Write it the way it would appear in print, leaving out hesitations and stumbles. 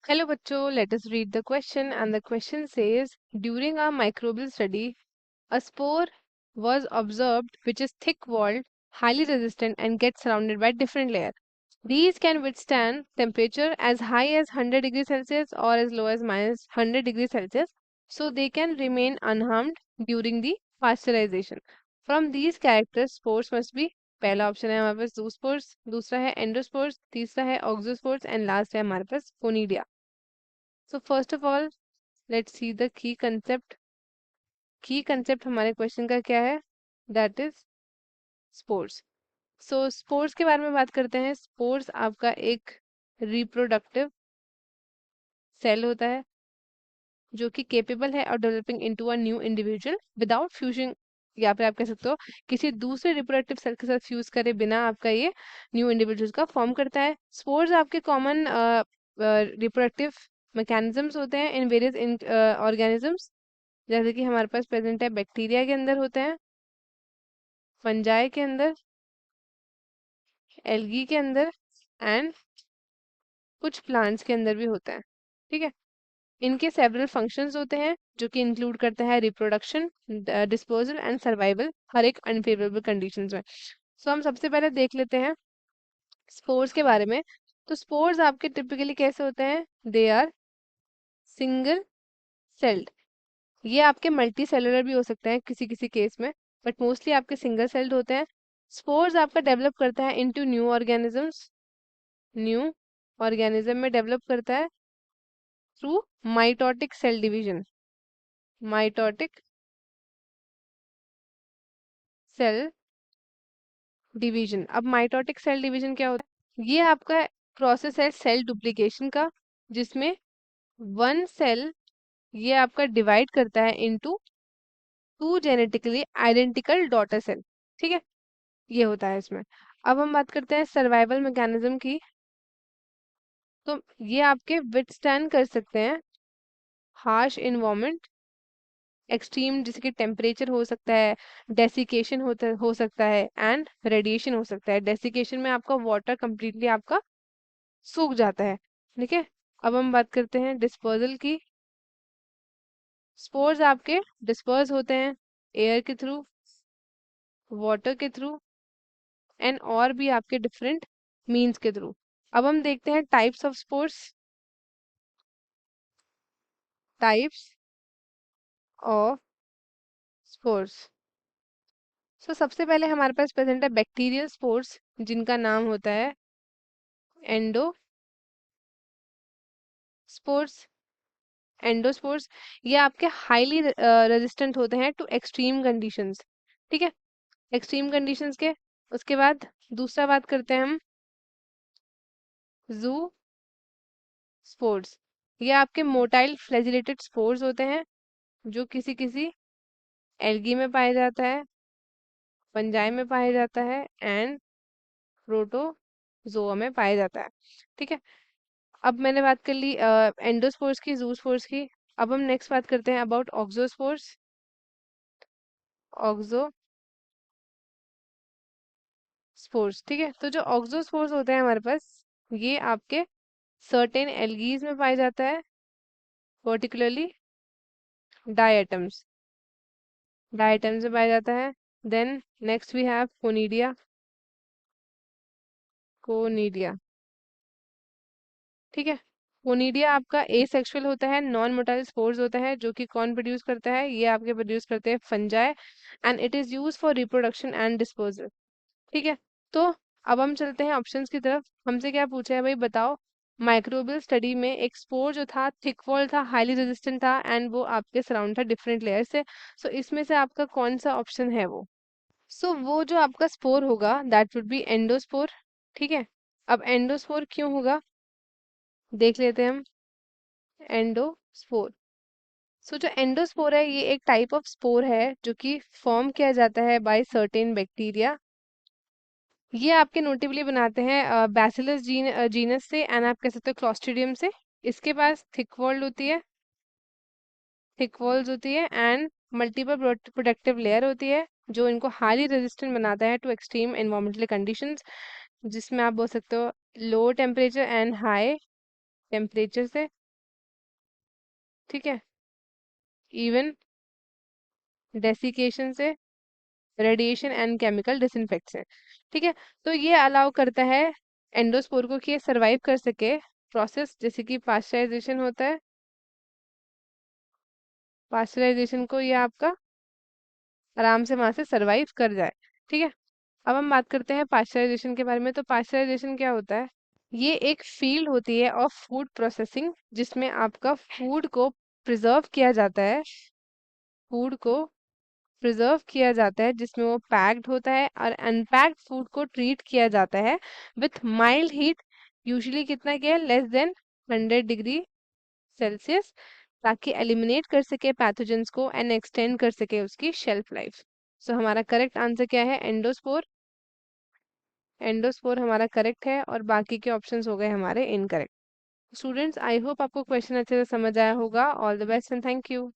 Hello bachcho, let us read the question and the question says during our microbial study a spore was observed which is thick walled, highly resistant and gets surrounded by different layers. These can withstand temperature as high as 100 degrees Celsius or as low as minus 100 degrees Celsius, so they can remain unharmed during the pasteurization. From these characters spores must be, पहला option है हमारे पास zoospores, दूसरा है endospores, तीसरा है ऑक्सोस्पोर्स and last है हमारे पास conidia. So first of all, let's see the key concept. Key concept हमारे क्वेश्चन का क्या है? That is spores. So spores के बारे में बात करते हैं. Spores आपका एक reproductive सेल होता है जो कि केपेबल है और developing into a new individual without fusion, या फिर आप कह सकते हो किसी दूसरे रिप्रोडक्टिव सेल के साथ फ्यूज करे बिना आपका ये न्यू इंडिविजुअल का फॉर्म करता है. स्पोर्स आपके कॉमन रिप्रोडक्टिव मैकेनिज्म्स होते हैं इन वेरियस ऑर्गेनिजम्स, जैसे कि हमारे पास प्रेजेंट है बैक्टीरिया के अंदर होते हैं, फंजाई के अंदर, एल्गी के अंदर एंड कुछ प्लांट्स के अंदर भी होते हैं. ठीक है, इनके सेवरल फंक्शंस होते हैं जो कि इंक्लूड करते हैं रिप्रोडक्शन, डिस्पोजल एंड सर्वाइवल हर एक अनफेवरेबल कंडीशंस में. सो हम सबसे पहले देख लेते हैं स्पोर्स के बारे में. तो स्पोर्स आपके टिपिकली कैसे होते हैं? They are single celled. ये आपके मल्टी सेलुलर भी हो सकते हैं किसी किसी केस में, बट मोस्टली आपके सिंगल सेल्ड होते हैं. स्पोर्स आपका डेवलप करता है into new organisms, new organism में डेवलप करता है through mitotic cell division. Mitotic cell division. अब माइटोटिक सेल डिवीजन क्या होता है? ये आपका प्रोसेस है सेल डुप्लीकेशन का, जिसमें वन सेल ये आपका डिवाइड करता है into two genetically identical daughter cell. ठीक है, ये होता है इसमें. अब हम बात करते हैं सर्वाइवल मैकेनिज्म की. तो ये आपके विथस्टैंड कर सकते हैं हार्श इन्वायरमेंट, एक्सट्रीम जैसे कि टेम्परेचर हो सकता है, डेसिकेशन हो सकता है एंड रेडिएशन हो सकता है. डेसिकेशन में आपका वाटर कंप्लीटली आपका सूख जाता है. ठीक है, अब हम बात करते हैं डिस्पर्जल की. स्पोर्स आपके डिस्पर्स होते हैं एयर के थ्रू, वाटर के थ्रू एंड और भी आपके डिफरेंट मीन्स के थ्रू. अब हम देखते हैं types of spores. Types of spores. So सबसे पहले हमारे पास प्रेजेंट है बैक्टीरियल स्पोर्स, जिनका नाम होता है एंडो स्पोर्स. एंडोस्पोर्स ये आपके हाईली रेजिस्टेंट होते हैं टू एक्सट्रीम कंडीशंस. ठीक है, एक्सट्रीम कंडीशंस के. उसके बाद दूसरा बात करते हैं हम जू स्पोर्स. ये आपके मोटाइल फ्लैजिलेटेड स्पोर्स होते हैं जो किसी किसी एल्गी में पाया जाता है, फंजाई में पाया जाता है एंड प्रोटोजोआ में पाया जाता है. ठीक है, अब मैंने बात कर ली एंडोस्पोर्स की, जूस्पोर्स की. अब हम नेक्स्ट बात करते हैं अबाउट ऑक्सोस्पोर्स. ऑक्सोस्पोर्स. ठीक है, तो जो ऑक्सोस्पोर्स होते हैं हमारे पास, ये आपके सर्टेन एल्गीज में पाया जाता है, पर्टिकुलरली डायटम्स. डायटम्स में पाया जाता है. Then next we have conidia. Conidia. ठीक है, कोनिडिया आपका एसेक्सुअल होता है, नॉन मोटाइल स्पोर्स होता है जो कि कौन प्रोड्यूस करता है? ये आपके प्रोड्यूस करते हैं fungi and it is use for reproduction and disposal. ठीक है, तो अब हम चलते हैं ऑप्शंस की तरफ. हमसे क्या पूछा है भाई, बताओ माइक्रोबियल स्टडी में एक स्पोर जो था थिक वॉल था, हाईली रेजिस्टेंट था एंड वो आपके सराउंड था डिफरेंट लेयर से. सो इसमें से आपका कौन सा ऑप्शन है वो? सो वो जो आपका स्पोर होगा दैट वुड बी एंडोस्पोर. ठीक है, अब एंडोस्पोर क्यों होगा देख लेते हैं हम. एंडोस्पोर. सो जो एंडोस्पोर है ये एक टाइप ऑफ स्पोर है जो कि फॉर्म किया जाता है बाय सर्टेन बैक्टीरिया. ये आपके नोटेबली बनाते हैं बैसिलस जीनस से एंड आप कह सकते हो क्लॉस्ट्रिडियम से. इसके पास थिक वॉल्ड होती है, थिक वॉल्स होती है एंड मल्टीपल प्रोटेक्टिव लेयर होती है जो इनको हाईली रेजिस्टेंट बनाता है टू एक्सट्रीम एनवायरमेंटल कंडीशंस, जिसमें आप बोल सकते हो low temperature and high temperature से. ठीक है, इवन डेसिकेशन से, रेडिएशन एंड केमिकल डिसइंफेक्ट से। ठीक है, तो ये अलाउ करता है एंडोस्पोर को कि ये सरवाइव कर सके प्रोसेस, जैसे कि पास्चराइजेशन होता है, पास्चराइजेशन को ये आपका आराम से वहां से सरवाइव कर जाए। ठीक है, अब हम बात करते हैं पास्चराइजेशन के बारे में। तो पास्चराइजेशन क्या होता है? ये एक फील्ड होती है ऑफ फूड प्रोसेसिंग, जिसमें आपका फूड को प्रिजर्व किया जाता है, फूड को प्रिजर्व किया जाता है, जिसमें वो पैक्ड होता है और अनपैक्ड फूड को ट्रीट किया जाता है विथ माइल्ड हीट, यूजुअली कितना क्या है, लेस देन 100 डिग्री सेल्सियस, ताकि एलिमिनेट कर सके पैथोजेंस को एंड एक्सटेंड कर सके उसकी शेल्फ लाइफ। सो हमारा करेक्ट आंसर क्या है? एंडोस्पोर। एंडोस्पोर हमारा करेक्ट है और बाकी के ऑप्शंस हो गए हमारे इनकरेक्ट। स्टूडेंट्स, आई होप आपको क्वेश्चन अच्छे से समझ आया होगा। All the best and thank you.